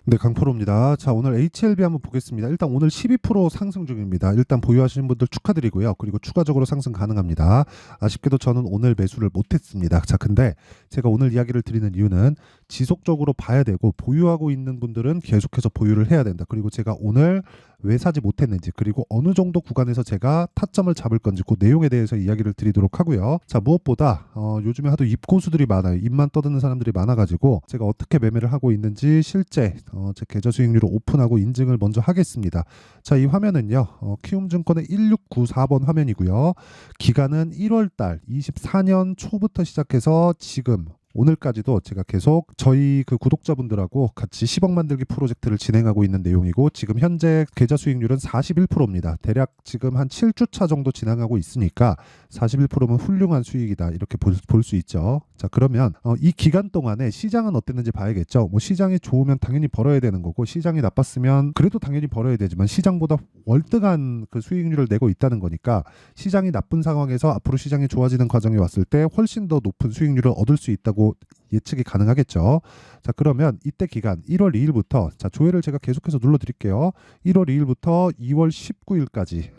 네, 강프로입니다. 자, 오늘 HLB 한번 보겠습니다. 일단 오늘 12% 상승 중입니다. 일단 보유하시는 분들 축하드리고요. 그리고 추가적으로 상승 가능합니다. 아쉽게도 저는 오늘 매수를 못했습니다. 자, 근데 제가 오늘 이야기를 드리는 이유는 지속적으로 봐야 되고 보유하고 있는 분들은 계속해서 보유를 해야 된다. 그리고 제가 오늘 왜 사지 못했는지, 그리고 어느 정도 구간에서 제가 타점을 잡을 건지 그 내용에 대해서 이야기를 드리도록 하고요. 자, 무엇보다 요즘에 하도 입고수들이 많아요. 입만 떠드는 사람들이 많아가지고 제가 어떻게 매매를 하고 있는지 실제 제 계좌 수익률을 오픈하고 인증을 먼저 하겠습니다. 자, 이 화면은요, 키움증권의 1694번 화면이고요. 기간은 1월달 24년 초부터 시작해서 지금 오늘까지도 제가 계속 저희 그 구독자분들하고 같이 10억 만들기 프로젝트를 진행하고 있는 내용이고, 지금 현재 계좌 수익률은 41%입니다. 대략 지금 한 7주차 정도 진행하고 있으니까 41%면 훌륭한 수익이다, 이렇게 볼 수 있죠. 자, 그러면 이 기간 동안에 시장은 어땠는지 봐야겠죠. 뭐 시장이 좋으면 당연히 벌어야 되는 거고, 시장이 나빴으면 그래도 당연히 벌어야 되지만 시장보다 월등한 그 수익률을 내고 있다는 거니까, 시장이 나쁜 상황에서 앞으로 시장이 좋아지는 과정이 왔을 때 훨씬 더 높은 수익률을 얻을 수 있다고 예측이 가능하겠죠. 자, 그러면 이때 기간 1월 2일부터 자, 조회를 제가 계속해서 눌러 드릴게요. 1월 2일부터 2월 19일까지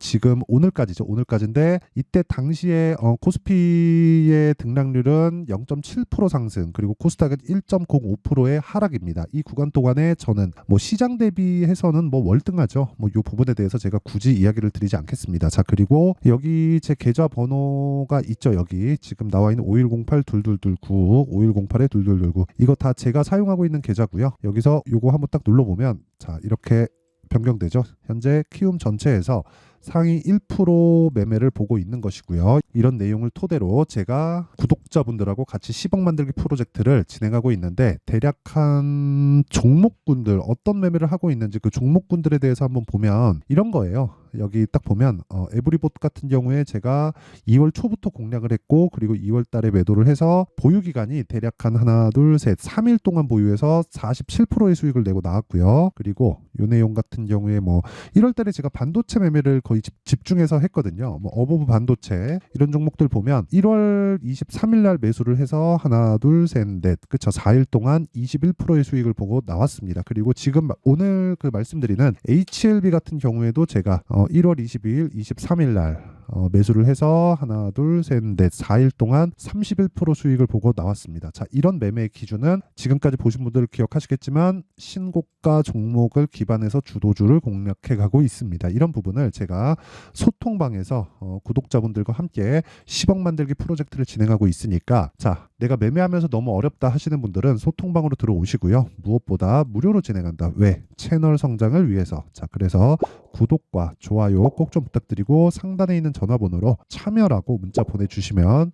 지금 오늘까지죠. 오늘까지인데 이때 당시에 코스피의 등락률은 0.7% 상승, 그리고 코스닥은 1.05%의 하락입니다. 이 구간 동안에 저는 뭐 시장 대비해서는 뭐 월등하죠. 뭐 이 부분에 대해서 제가 굳이 이야기를 드리지 않겠습니다. 자, 그리고 여기 제 계좌 번호가 있죠. 여기 지금 나와 있는 5108-2229 5108-2229, 이거 다 제가 사용하고 있는 계좌고요. 여기서 요거 한번 딱 눌러보면 자, 이렇게 변경되죠. 현재 키움 전체에서 상위 1% 매매를 보고 있는 것이고요. 이런 내용을 토대로 제가 구독자분들하고 같이 10억 만들기 프로젝트를 진행하고 있는데, 대략 한 종목군들 어떤 매매를 하고 있는지 그 종목군들에 대해서 한번 보면 이런 거예요. 여기 딱 보면 에브리봇 같은 경우에 제가 2월 초부터 공략을 했고, 그리고 2월 달에 매도를 해서 보유 기간이 대략 한 하나 둘 셋 3일 동안 보유해서 47%의 수익을 내고 나왔고요. 그리고 요 내용 같은 경우에 뭐 1월 달에 제가 반도체 매매를 거의 집중해서 했거든요. 뭐 어버브 반도체 이런 종목들 보면 1월 23일 날 매수를 해서 하나 둘 셋 넷 그쵸, 4일 동안 21%의 수익을 보고 나왔습니다. 그리고 지금 오늘 그 말씀드리는 HLB 같은 경우에도 제가 1월 22일, 23일 날 매수를 해서 하나 둘 셋 넷 4일 동안 31% 수익을 보고 나왔습니다. 자, 이런 매매의 기준은 지금까지 보신 분들 기억하시겠지만 신고가 종목을 기반해서 주도주를 공략해 가고 있습니다. 이런 부분을 제가 소통방에서 구독자분들과 함께 10억 만들기 프로젝트를 진행하고 있으니까, 자, 내가 매매하면서 너무 어렵다 하시는 분들은 소통방으로 들어오시고요. 무엇보다 무료로 진행한다. 왜? 채널 성장을 위해서. 자, 그래서 구독과 좋아요 꼭 좀 부탁드리고, 상단에 있는 전화번호로 참여라고 문자 보내주시면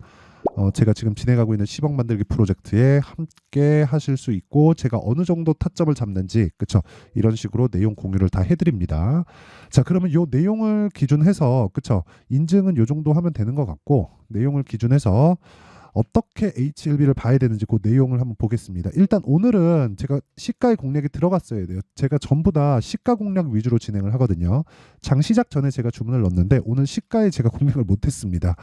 제가 지금 진행하고 있는 10억 만들기 프로젝트에 함께 하실 수 있고, 제가 어느 정도 타점을 잡는지, 그쵸, 이런 식으로 내용 공유를 다 해드립니다. 자, 그러면 요 내용을 기준해서, 그쵸, 인증은 요 정도 하면 되는 것 같고, 내용을 기준해서 어떻게 HLB를 봐야 되는지 그 내용을 한번 보겠습니다. 일단 오늘은 제가 시가의 공략이 들어갔어야 돼요. 제가 전부 다 시가 공략 위주로 진행을 하거든요. 장 시작 전에 제가 주문을 넣었는데 오늘 시가에 제가 공략을 못했습니다.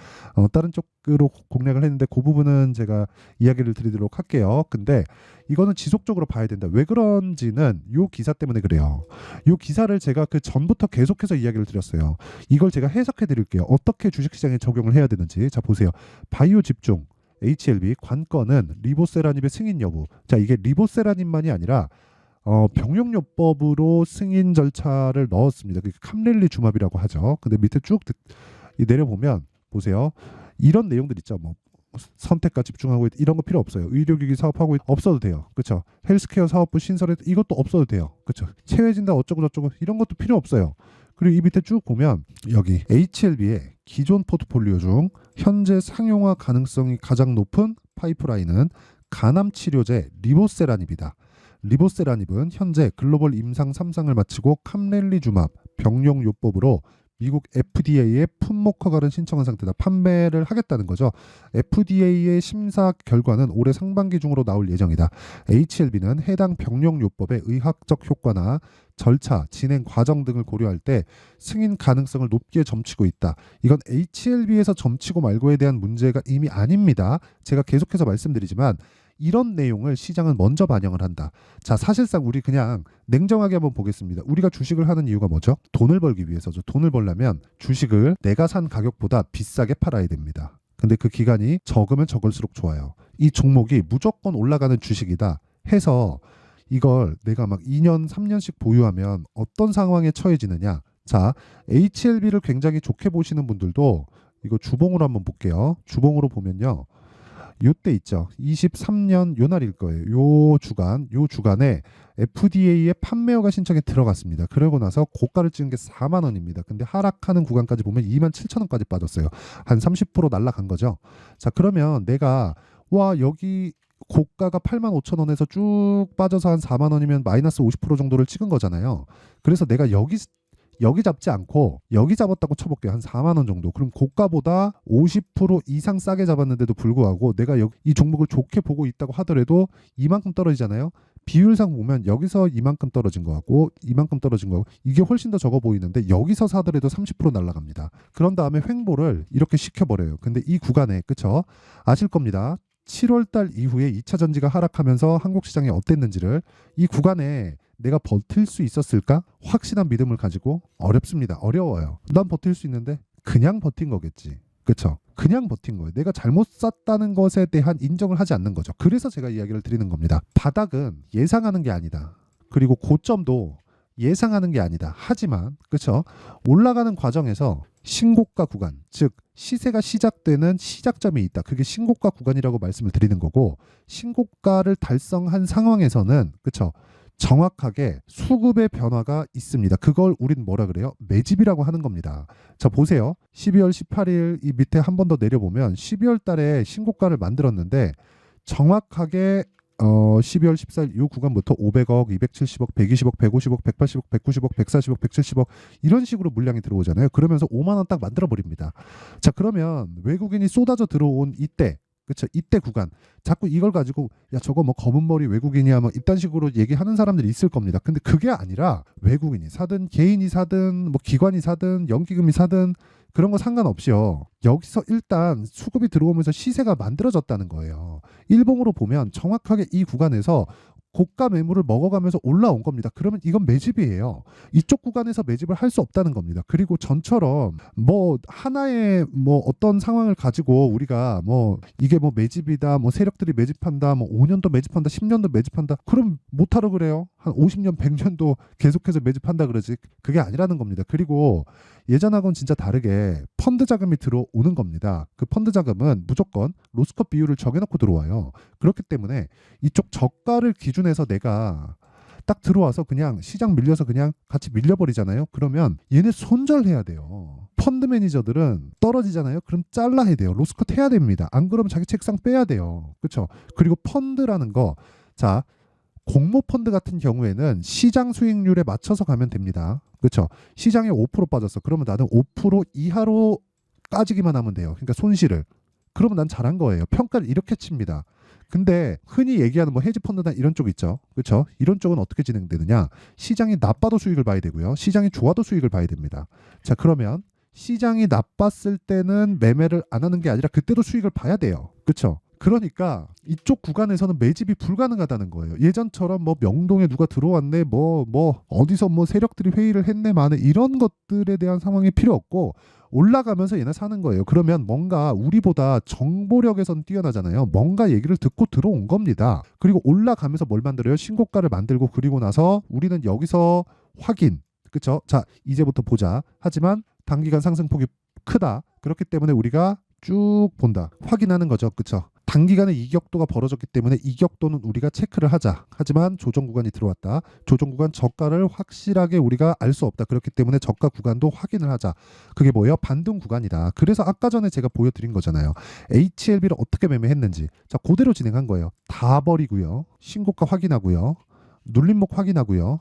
다른 쪽으로 공략을 했는데 그 부분은 제가 이야기를 드리도록 할게요. 근데 이거는 지속적으로 봐야 된다. 왜 그런지는 요 기사 때문에 그래요. 요 기사를 제가 그 전부터 계속해서 이야기를 드렸어요. 이걸 제가 해석해 드릴게요. 어떻게 주식시장에 적용을 해야 되는지. 자, 보세요. 바이오 집중 HLB 관건은 리보세라닙의 승인 여부. 자, 이게 리보세라닙만이 아니라 병용요법으로 승인 절차를 넣었습니다. 그게 캄렐리 주맙이라고 하죠. 근데 밑에 쭉 내려보면 보세요. 이런 내용들 있죠. 뭐 선택과 집중하고 이런 거 필요 없어요. 의료기기 사업하고 없어도 돼요. 그렇죠? 헬스케어 사업부 신설에 이것도 없어도 돼요. 그렇죠? 체외진단 어쩌고 저쩌고 이런 것도 필요 없어요. 그리고 이 밑에 쭉 보면 여기 HLB의 기존 포트폴리오 중 현재 상용화 가능성이 가장 높은 파이프라인은 간암 치료제 리보세라닙이다. 리보세라닙은 현재 글로벌 임상 3상을 마치고 캄렐리주맙 병용요법으로 미국 FDA에 품목 허가를 신청한 상태다. 판매를 하겠다는 거죠. FDA의 심사 결과는 올해 상반기 중으로 나올 예정이다. HLB는 해당 병용요법의 의학적 효과나 절차, 진행 과정 등을 고려할 때 승인 가능성을 높게 점치고 있다. 이건 HLB에서 점치고 말고에 대한 문제가 이미 아닙니다. 제가 계속해서 말씀드리지만 이런 내용을 시장은 먼저 반영을 한다. 자, 사실상 우리 그냥 냉정하게 한번 보겠습니다. 우리가 주식을 하는 이유가 뭐죠? 돈을 벌기 위해서죠. 돈을 벌려면 주식을 내가 산 가격보다 비싸게 팔아야 됩니다. 근데 그 기간이 적으면 적을수록 좋아요. 이 종목이 무조건 올라가는 주식이다 해서 이걸 내가 막 2년, 3년씩 보유하면 어떤 상황에 처해지느냐. 자, HLB를 굉장히 좋게 보시는 분들도 이거 주봉으로 한번 볼게요. 주봉으로 보면요. 요때 있죠. 23년 요 날일 거예요. 요 주간에 FDA의 판매허가 신청에 들어갔습니다. 그러고 나서 고가를 찍은 게 4만 원입니다. 근데 하락하는 구간까지 보면 2만 7천 원까지 빠졌어요. 한 30% 날라간 거죠. 자, 그러면 내가 와 여기 고가가 8만 5천 원에서 쭉 빠져서 한 4만 원이면 마이너스 50% 정도를 찍은 거잖아요. 그래서 내가 여기 잡지 않고 여기 잡았다고 쳐볼게요. 한 4만 원 정도. 그럼 고가보다 50% 이상 싸게 잡았는데도 불구하고 내가 이 종목을 좋게 보고 있다고 하더라도 이만큼 떨어지잖아요. 비율상 보면 여기서 이만큼 떨어진 거 같고 이만큼 떨어진 거 같고 이게 훨씬 더 적어 보이는데 여기서 사더라도 30% 날라갑니다. 그런 다음에 횡보를 이렇게 시켜버려요. 근데 이 구간에 그쵸? 아실 겁니다. 7월 달 이후에 2차 전지가 하락하면서 한국 시장이 어땠는지를 이 구간에 내가 버틸 수 있었을까? 확실한 믿음을 가지고 어렵습니다. 어려워요. 난 버틸 수 있는데 그냥 버틴 거겠지. 그쵸? 그냥 버틴 거예요. 내가 잘못 샀다는 것에 대한 인정을 하지 않는 거죠. 그래서 제가 이야기를 드리는 겁니다. 바닥은 예상하는 게 아니다. 그리고 고점도 예상하는 게 아니다. 하지만 그쵸? 올라가는 과정에서 신고가 구간, 즉 시세가 시작되는 시작점이 있다. 그게 신고가 구간이라고 말씀을 드리는 거고 신고가를 달성한 상황에서는 그쵸? 정확하게 수급의 변화가 있습니다. 그걸 우린 뭐라 그래요? 매집이라고 하는 겁니다. 자, 보세요. 12월 18일 이 밑에 한 번 더 내려보면 12월 달에 신고가를 만들었는데 정확하게 12월 14일 이 구간부터 500억, 270억, 120억, 150억, 180억, 190억, 140억, 170억 이런 식으로 물량이 들어오잖아요. 그러면서 5만 원 딱 만들어 버립니다. 자, 그러면 외국인이 쏟아져 들어온 이때 그렇죠. 이때 구간. 자꾸 이걸 가지고 야 저거 뭐 검은 머리 외국인이야 뭐 이딴 식으로 얘기하는 사람들이 있을 겁니다. 근데 그게 아니라 외국인이 사든 개인이 사든 뭐 기관이 사든 연기금이 사든 그런 거 상관없이요. 여기서 일단 수급이 들어오면서 시세가 만들어졌다는 거예요. 일봉으로 보면 정확하게 이 구간에서 고가 매물을 먹어가면서 올라온 겁니다. 그러면 이건 매집이에요. 이쪽 구간에서 매집을 할 수 없다는 겁니다. 그리고 전처럼 뭐 하나의 뭐 어떤 상황을 가지고 우리가 뭐 이게 뭐 매집이다, 뭐 세력들이 매집한다, 뭐 5년도 매집한다, 10년도 매집한다. 그럼 못하러 그래요. 한 50년, 100년도 계속해서 매집한다 그러지. 그게 아니라는 겁니다. 그리고 예전하고는 진짜 다르게 펀드 자금이 들어오는 겁니다. 그 펀드 자금은 무조건 로스컷 비율을 정해놓고 들어와요. 그렇기 때문에 이쪽 저가를 기준해서 내가 딱 들어와서 그냥 시장 밀려서 그냥 같이 밀려버리잖아요. 그러면 얘네 손절해야 돼요. 펀드 매니저들은 떨어지잖아요. 그럼 잘라야 돼요. 로스컷 해야 됩니다. 안 그러면 자기 책상 빼야 돼요. 그렇죠? 그리고 펀드라는 거, 자 공모 펀드 같은 경우에는 시장 수익률에 맞춰서 가면 됩니다. 그렇죠? 시장에 5% 빠졌어. 그러면 나는 5% 이하로 까지기만 하면 돼요. 그러니까 손실을. 그러면 난 잘한 거예요. 평가를 이렇게 칩니다. 근데 흔히 얘기하는 뭐 헤지펀드나 이런 쪽 있죠. 그렇죠? 이런 쪽은 어떻게 진행되느냐? 시장이 나빠도 수익을 봐야 되고요. 시장이 좋아도 수익을 봐야 됩니다. 자, 그러면 시장이 나빴을 때는 매매를 안 하는 게 아니라 그때도 수익을 봐야 돼요. 그렇죠? 그러니까 이쪽 구간에서는 매집이 불가능하다는 거예요. 예전처럼 뭐 명동에 누가 들어왔네, 뭐 어디서 뭐 세력들이 회의를 했네, 마네 이런 것들에 대한 상황이 필요 없고 올라가면서 얘네 사는 거예요. 그러면 뭔가 우리보다 정보력에선 뛰어나잖아요. 뭔가 얘기를 듣고 들어온 겁니다. 그리고 올라가면서 뭘 만들어요? 신고가를 만들고 그리고 나서 우리는 여기서 확인. 그렇죠? 자, 이제부터 보자. 하지만 단기간 상승폭이 크다. 그렇기 때문에 우리가 쭉 본다. 확인하는 거죠. 그렇죠? 단기간에 이격도가 벌어졌기 때문에 이격도는 우리가 체크를 하자. 하지만 조정 구간이 들어왔다. 조정 구간 저가를 확실하게 우리가 알 수 없다. 그렇기 때문에 저가 구간도 확인을 하자. 그게 뭐예요? 반등 구간이다. 그래서 아까 전에 제가 보여드린 거잖아요. HLB를 어떻게 매매했는지. 자, 그대로 진행한 거예요. 다 버리고요. 신고가 확인하고요. 눌림목 확인하고요.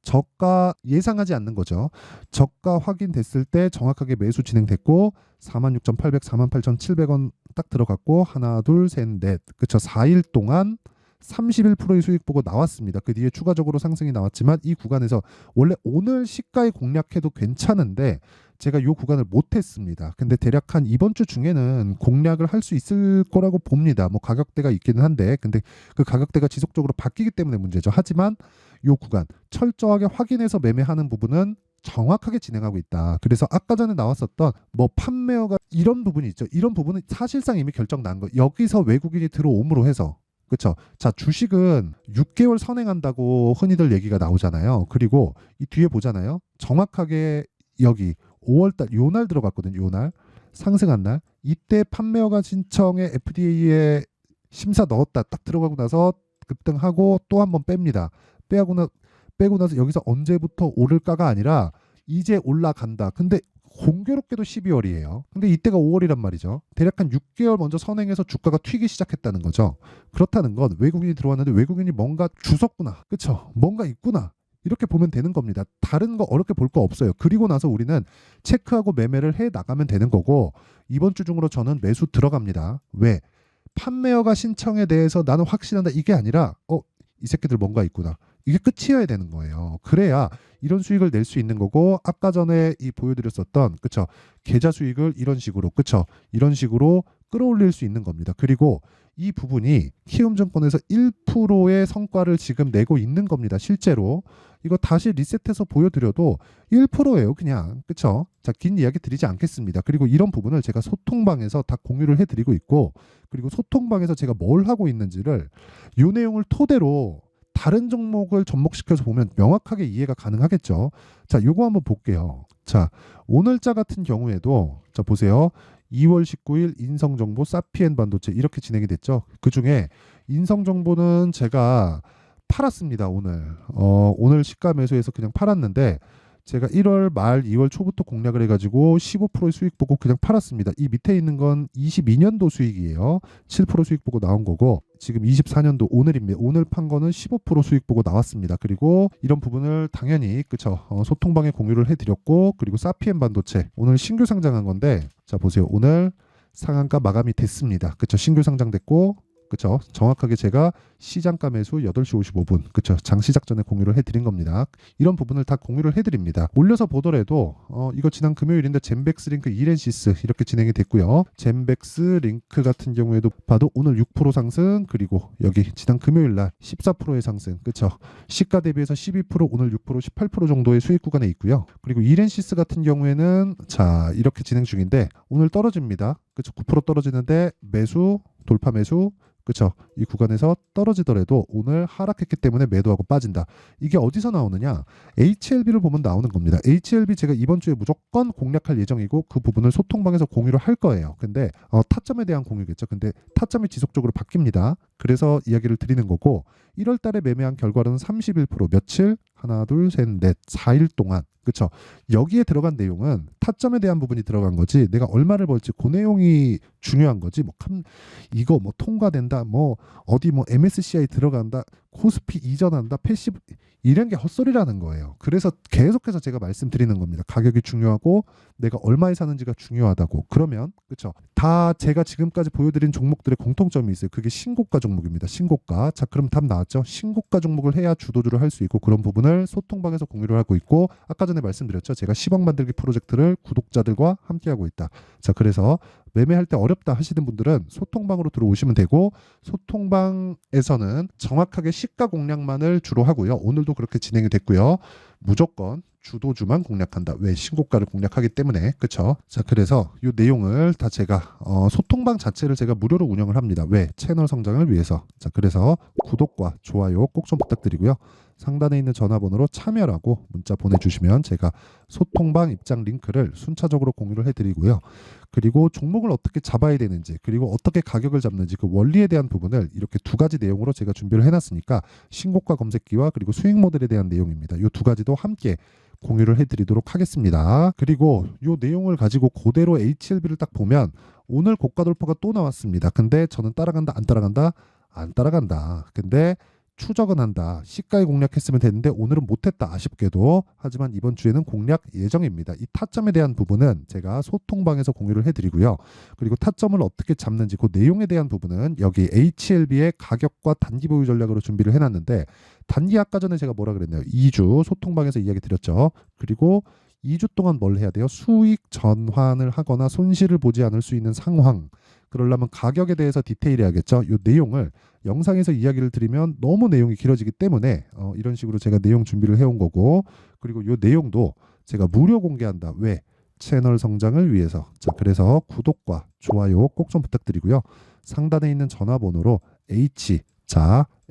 저가 예상하지 않는 거죠. 저가 확인됐을 때 정확하게 매수 진행됐고 46,800, 48,700원 딱 들어갔고 하나, 둘, 셋, 넷. 그쵸? 4일 동안 31%의 수익 보고 나왔습니다. 그 뒤에 추가적으로 상승이 나왔지만 이 구간에서 원래 오늘 시가에 공략해도 괜찮은데 제가 요 구간을 못했습니다. 근데 대략 한 이번 주 중에는 공략을 할 수 있을 거라고 봅니다. 뭐 가격대가 있기는 한데, 근데 그 가격대가 지속적으로 바뀌기 때문에 문제죠. 하지만 요 구간 철저하게 확인해서 매매하는 부분은 정확하게 진행하고 있다. 그래서 아까 전에 나왔었던 뭐 판매어가 이런 부분이 있죠. 이런 부분은 사실상 이미 결정 난 거. 여기서 외국인이 들어옴으로 해서, 그렇죠. 자, 주식은 6개월 선행한다고 흔히들 얘기가 나오잖아요. 그리고 이 뒤에 보잖아요. 정확하게 여기 5월달 요 날 들어갔거든요. 요 날 상승한 날 이때 판매허가 신청에 FDA에 심사 넣었다 딱 들어가고 나서 급등하고 또 한 번 뺍니다. 빼고 나서 여기서 언제부터 오를까가 아니라 이제 올라간다. 근데 공교롭게도 12월이에요. 근데 이때가 5월이란 말이죠. 대략 한 6개월 먼저 선행해서 주가가 튀기 시작했다는 거죠. 그렇다는 건 외국인이 들어왔는데 외국인이 뭔가 주웠구나. 그쵸? 뭔가 있구나. 이렇게 보면 되는 겁니다. 다른 거 어렵게 볼 거 없어요. 그리고 나서 우리는 체크하고 매매를 해 나가면 되는 거고, 이번 주 중으로 저는 매수 들어갑니다. 왜? 판매허가 신청에 대해서 나는 확신한다 이게 아니라 이 새끼들 뭔가 있구나. 이게 끝이어야 되는 거예요. 그래야 이런 수익을 낼 수 있는 거고, 아까 전에 이 보여드렸었던, 그쵸, 계좌 수익을 이런 식으로, 그쵸, 이런 식으로 끌어올릴 수 있는 겁니다. 그리고 이 부분이 키움증권에서 1%의 성과를 지금 내고 있는 겁니다. 실제로 이거 다시 리셋해서 보여드려도 1%예요 그냥. 그쵸? 자, 긴 이야기 드리지 않겠습니다. 그리고 이런 부분을 제가 소통방에서 다 공유를 해드리고 있고, 그리고 소통방에서 제가 뭘 하고 있는지를 이 내용을 토대로 다른 종목을 접목시켜서 보면 명확하게 이해가 가능하겠죠. 자, 요거 한번 볼게요. 자, 오늘자 같은 경우에도 자 보세요. 2월 19일 인성정보 사피엔 반도체 이렇게 진행이 됐죠. 그중에 인성정보는 제가 팔았습니다. 오늘 시가 매수해서 그냥 팔았는데, 제가 1월 말 2월 초부터 공략을 해가지고 15%의 수익 보고 그냥 팔았습니다. 이 밑에 있는 건 22년도 수익이에요. 7% 수익 보고 나온 거고, 지금 24년도 오늘입니다. 오늘 판 거는 15% 수익 보고 나왔습니다. 그리고 이런 부분을 당연히 그쵸, 소통방에 공유를 해드렸고, 그리고 사피엔 반도체 오늘 신규 상장한 건데, 자 보세요. 오늘 상한가 마감이 됐습니다. 그쵸, 신규 상장됐고, 그쵸, 정확하게 제가 시장가 매수 8시 55분, 그쵸, 장 시작 전에 공유를 해드린 겁니다. 이런 부분을 다 공유를 해드립니다. 올려서 보더라도 이거 지난 금요일인데 젠백스 링크 이렌시스 이렇게 진행이 됐고요. 젠백스 링크 같은 경우에도 봐도 오늘 6% 상승, 그리고 여기 지난 금요일날 14%의 상승, 그쵸, 시가 대비해서 12%, 오늘 6%, 18% 정도의 수익 구간에 있고요. 그리고 이렌시스 같은 경우에는 자 이렇게 진행 중인데 오늘 떨어집니다. 그쵸, 9% 떨어지는데 매수, 돌파 매수, 그쵸, 이 구간에서 떨어지더라도 오늘 하락했기 때문에 매도하고 빠진다. 이게 어디서 나오느냐? HLB를 보면 나오는 겁니다. HLB 제가 이번 주에 무조건 공략할 예정이고, 그 부분을 소통방에서 공유를 할 거예요. 근데 타점에 대한 공유겠죠. 근데 타점이 지속적으로 바뀝니다. 그래서 이야기를 드리는 거고, 1월 달에 매매한 결과로는 31%, 며칠? 하나, 둘, 셋, 넷, 4일 동안. 그쵸? 여기에 들어간 내용은 타점에 대한 부분이 들어간 거지, 내가 얼마를 벌지 그 내용이 중요한 거지. 이거 통과된다, 어디 MSCI 들어간다, 코스피 이전한다, 패시브, 이런 게 헛소리라는 거예요. 그래서 계속해서 제가 말씀드리는 겁니다. 가격이 중요하고 내가 얼마에 사는지가 중요하다고. 그러면 그쵸, 다 제가 지금까지 보여드린 종목들의 공통점이 있어요. 그게 신고가 종목입니다. 신고가. 자, 그럼 답 나왔죠? 신고가 종목을 해야 주도주를 할 수 있고, 그런 부분을 소통방에서 공유를 하고 있고, 아까 전에 말씀드렸죠. 제가 10억 만들기 프로젝트를 구독자들과 함께 하고 있다. 자, 그래서 매매할 때 어렵다 하시는 분들은 소통방으로 들어오시면 되고, 소통방에서는 정확하게 시가 공략만을 주로 하고요. 오늘도 그렇게 진행이 됐고요. 무조건 주도주만 공략한다. 왜? 신고가를 공략하기 때문에. 그쵸? 자, 그래서 이 내용을 다 제가 소통방 자체를 제가 무료로 운영을 합니다. 왜? 채널 성장을 위해서. 자, 그래서 구독과 좋아요 꼭 좀 부탁드리고요. 상단에 있는 전화번호로 참여라고 문자 보내주시면 제가 소통방 입장 링크를 순차적으로 공유를 해드리고요. 그리고 종목을 어떻게 잡아야 되는지, 그리고 어떻게 가격을 잡는지, 그 원리에 대한 부분을 이렇게 두 가지 내용으로 제가 준비를 해놨으니까, 신고가 검색기와 그리고 수익 모델에 대한 내용입니다. 이 두 가지도 함께 공유를 해드리도록 하겠습니다. 그리고 이 내용을 가지고 그대로 HLB를 딱 보면 오늘 고가 돌파가 또 나왔습니다. 근데 저는 따라간다, 안 따라간다? 안 따라간다. 근데 추적은 한다. 시가에 공략했으면 됐는데 오늘은 못했다, 아쉽게도. 하지만 이번 주에는 공략 예정입니다. 이 타점에 대한 부분은 제가 소통방에서 공유를 해드리고요. 그리고 타점을 어떻게 잡는지 그 내용에 대한 부분은 여기 HLB의 가격과 단기 보유 전략으로 준비를 해놨는데, 단기 아까 전에 제가 뭐라 그랬나요? 2주 소통방에서 이야기 드렸죠. 그리고 2주 동안 뭘 해야 돼요? 수익 전환을 하거나 손실을 보지 않을 수 있는 상황. 그러려면 가격에 대해서 디테일해야겠죠. 이 내용을 영상에서 이야기를 드리면 너무 내용이 길어지기 때문에 이런 식으로 제가 내용 준비를 해온 거고, 그리고 이 내용도 제가 무료 공개한다. 왜? 채널 성장을 위해서. 자, 그래서 구독과 좋아요 꼭 좀 부탁드리고요. 상단에 있는 전화번호로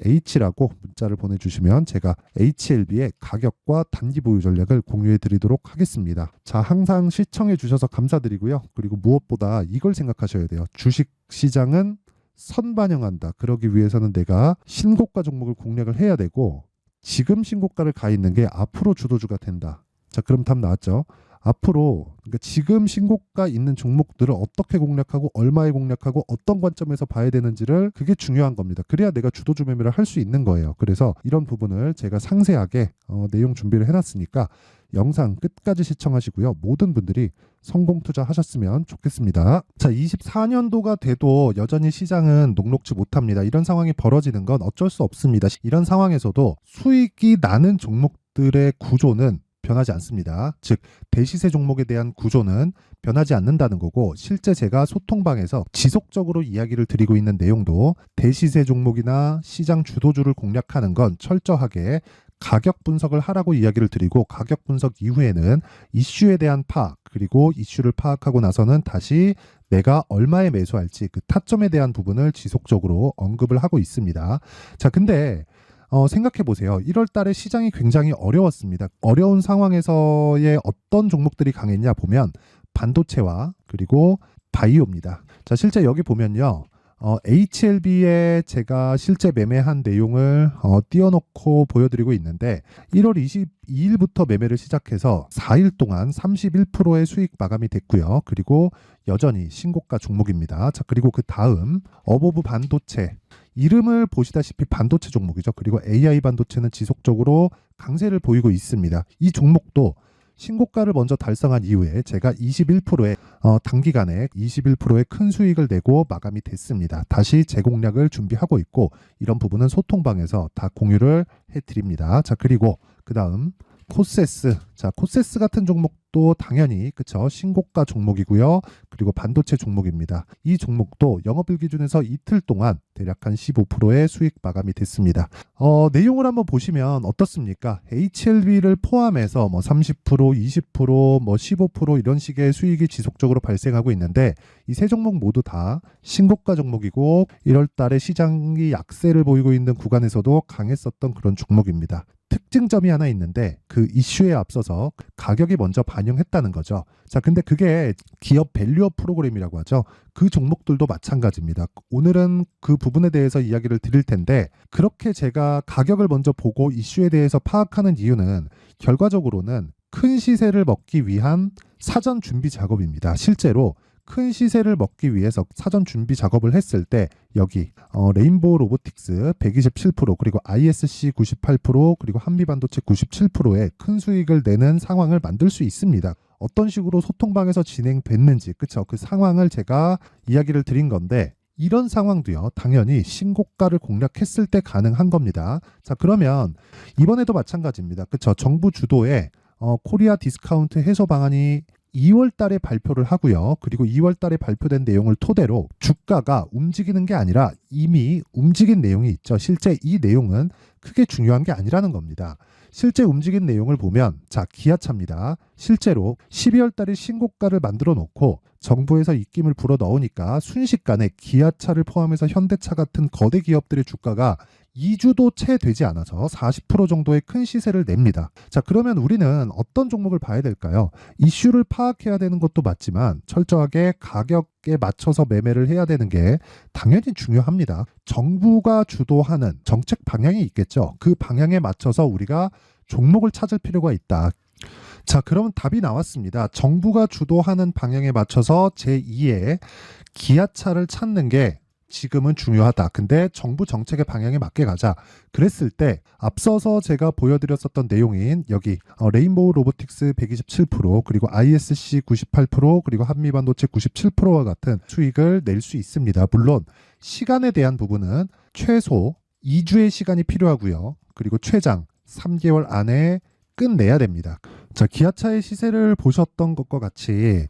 H라고 문자를 보내주시면 제가 HLB의 가격과 단기 보유 전략을 공유해 드리도록 하겠습니다. 자, 항상 시청해 주셔서 감사드리고요. 그리고 무엇보다 이걸 생각하셔야 돼요. 주식 시장은 선반영한다. 그러기 위해서는 내가 신고가 종목을 공략을 해야 되고, 지금 신고가를 가 있는 게 앞으로 주도주가 된다. 자, 그럼 답 나왔죠? 앞으로 그러니까 지금 신고가 있는 종목들을 어떻게 공략하고 얼마에 공략하고 어떤 관점에서 봐야 되는지를, 그게 중요한 겁니다. 그래야 내가 주도주 매매를 할 수 있는 거예요. 그래서 이런 부분을 제가 상세하게 내용 준비를 해놨으니까 영상 끝까지 시청하시고요. 모든 분들이 성공 투자하셨으면 좋겠습니다. 자, 24년도가 돼도 여전히 시장은 녹록지 못합니다. 이런 상황이 벌어지는 건 어쩔 수 없습니다. 이런 상황에서도 수익이 나는 종목들의 구조는 변하지 않습니다. 즉, 대시세 종목에 대한 구조는 변하지 않는다는 거고, 실제 제가 소통방에서 지속적으로 이야기를 드리고 있는 내용도 대시세 종목이나 시장 주도주를 공략하는 건 철저하게 가격 분석을 하라고 이야기를 드리고, 가격 분석 이후에는 이슈에 대한 파악, 그리고 이슈를 파악하고 나서는 다시 내가 얼마에 매수할지 그 타점에 대한 부분을 지속적으로 언급을 하고 있습니다. 자, 근데 생각해 보세요. 1월 달에 시장이 굉장히 어려웠습니다. 어려운 상황에서의 어떤 종목들이 강했냐 보면 반도체와 그리고 바이오입니다. 자, 실제 여기 보면요. HLB에 제가 실제 매매한 내용을 띄워놓고 보여드리고 있는데, 1월 22일부터 매매를 시작해서 4일 동안 31%의 수익 마감이 됐고요. 그리고 여전히 신고가 종목입니다. 자, 그리고 그 다음 어보브 반도체, 이름을 보시다시피 반도체 종목이죠. 그리고 AI 반도체는 지속적으로 강세를 보이고 있습니다. 이 종목도 신고가를 먼저 달성한 이후에 제가 21%의 단기간에 21%의 큰 수익을 내고 마감이 됐습니다. 다시 재공략을 준비하고 있고, 이런 부분은 소통방에서 다 공유를 해드립니다. 자, 그리고 그 다음 코세스. 자, 코세스 같은 종목도 당연히 그쵸, 신고가 종목이고요. 그리고 반도체 종목입니다. 이 종목도 영업일 기준에서 이틀 동안 대략 한 15%의 수익 마감이 됐습니다. 내용을 한번 보시면 어떻습니까? HLB를 포함해서 30%, 20%, 15% 이런 식의 수익이 지속적으로 발생하고 있는데, 이 세 종목 모두 다 신고가 종목이고 1월 달에 시장이 약세를 보이고 있는 구간에서도 강했었던 그런 종목입니다. 특징점이 하나 있는데, 그 이슈에 앞서서 가격이 먼저 반영했다는 거죠. 자, 근데 그게 기업 밸류업 프로그램이라고 하죠. 그 종목들도 마찬가지입니다. 오늘은 그 부분에 대해서 이야기를 드릴 텐데, 그렇게 제가 가격을 먼저 보고 이슈에 대해서 파악하는 이유는 결과적으로는 큰 시세를 먹기 위한 사전 준비 작업입니다. 실제로 큰 시세를 먹기 위해서 사전 준비 작업을 했을 때 여기 레인보우 로보틱스 127%, 그리고 ISC 98%, 그리고 한미반도체 97%의 큰 수익을 내는 상황을 만들 수 있습니다. 어떤 식으로 소통방에서 진행됐는지, 그쵸? 그 상황을 제가 이야기를 드린 건데, 이런 상황도요, 당연히 신고가를 공략했을 때 가능한 겁니다. 자, 그러면 이번에도 마찬가지입니다. 그쵸? 정부 주도의 코리아 디스카운트 해소 방안이 2월 달에 발표를 하고요. 그리고 2월 달에 발표된 내용을 토대로 주가가 움직이는 게 아니라 이미 움직인 내용이 있죠. 실제 이 내용은 크게 중요한 게 아니라는 겁니다. 실제 움직인 내용을 보면, 자, 기아차입니다. 실제로 12월 달에 신고가를 만들어 놓고 정부에서 입김을 불어 넣으니까 순식간에 기아차를 포함해서 현대차 같은 거대 기업들의 주가가 2주도 채 되지 않아서 40% 정도의 큰 시세를 냅니다. 자, 그러면 우리는 어떤 종목을 봐야 될까요? 이슈를 파악해야 되는 것도 맞지만 철저하게 가격에 맞춰서 매매를 해야 되는 게 당연히 중요합니다. 정부가 주도하는 정책 방향이 있겠죠. 그 방향에 맞춰서 우리가 종목을 찾을 필요가 있다. 자, 그러면 답이 나왔습니다. 정부가 주도하는 방향에 맞춰서 제2의 기아차를 찾는 게 지금은 중요하다. 근데 정부 정책의 방향에 맞게 가자. 그랬을 때 앞서서 제가 보여드렸었던 내용인 여기 레인보우 로보틱스 127%, 그리고 ISC 98%, 그리고 한미반도체 97%와 같은 수익을 낼 수 있습니다. 물론 시간에 대한 부분은 최소 2주의 시간이 필요하고요. 그리고 최장 3개월 안에 끝내야 됩니다. 자, 기아차의 시세를 보셨던 것과 같이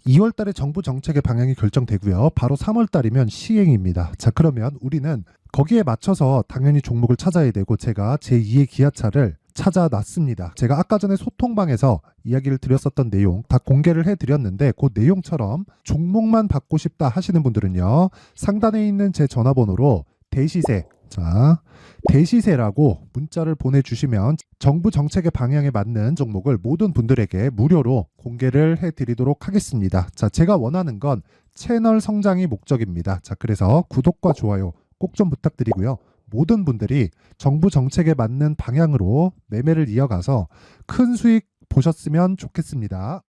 2월 달에 정부 정책의 방향이 결정되고요. 바로 3월 달이면 시행입니다. 자, 그러면 우리는 거기에 맞춰서 당연히 종목을 찾아야 되고 제가 제2의 기아차를 찾아놨습니다. 제가 아까 전에 소통방에서 이야기를 드렸었던 내용 다 공개를 해드렸는데 그 내용처럼 종목만 받고 싶다 하시는 분들은요. 상단에 있는 제 전화번호로 대시세, 자, 대시세라고 문자를 보내주시면 정부 정책의 방향에 맞는 종목을 모든 분들에게 무료로 공개를 해드리도록 하겠습니다. 자, 제가 원하는 건 채널 성장이 목적입니다. 자, 그래서 구독과 좋아요 꼭 좀 부탁드리고요. 모든 분들이 정부 정책에 맞는 방향으로 매매를 이어가서 큰 수익 보셨으면 좋겠습니다.